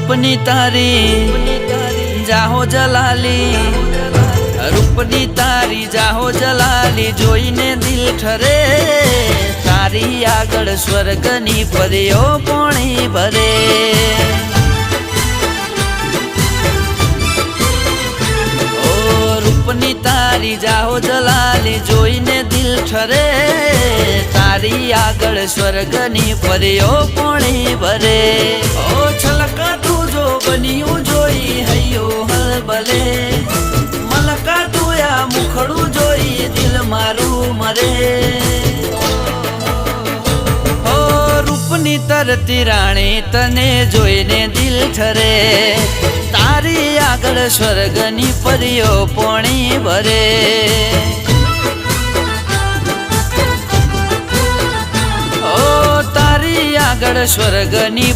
रूपनी तारी जाहो जलाली, रूपनी तारी जाहो जलाली जोईने दिल ठरे। तारी आगळ स्वर्गनी परीओ पोणी भरे। रूपनी तारी जाहो जलाली जोईने दिल ठरे। तारी आगळ स्वर्गनी परीओ पोणी भरे। ओ छलका तू जो बनियो जोई हयो हलबले। मलका तू या मुखड़ू जोई दिल मारू मरे। ओ रूपनी तरती राणी तने जोईने दिल ठरे। तारी आगळ स्वर्गनी परीओ पोणी भरे। ओ तारी आगळ स्वर्गनी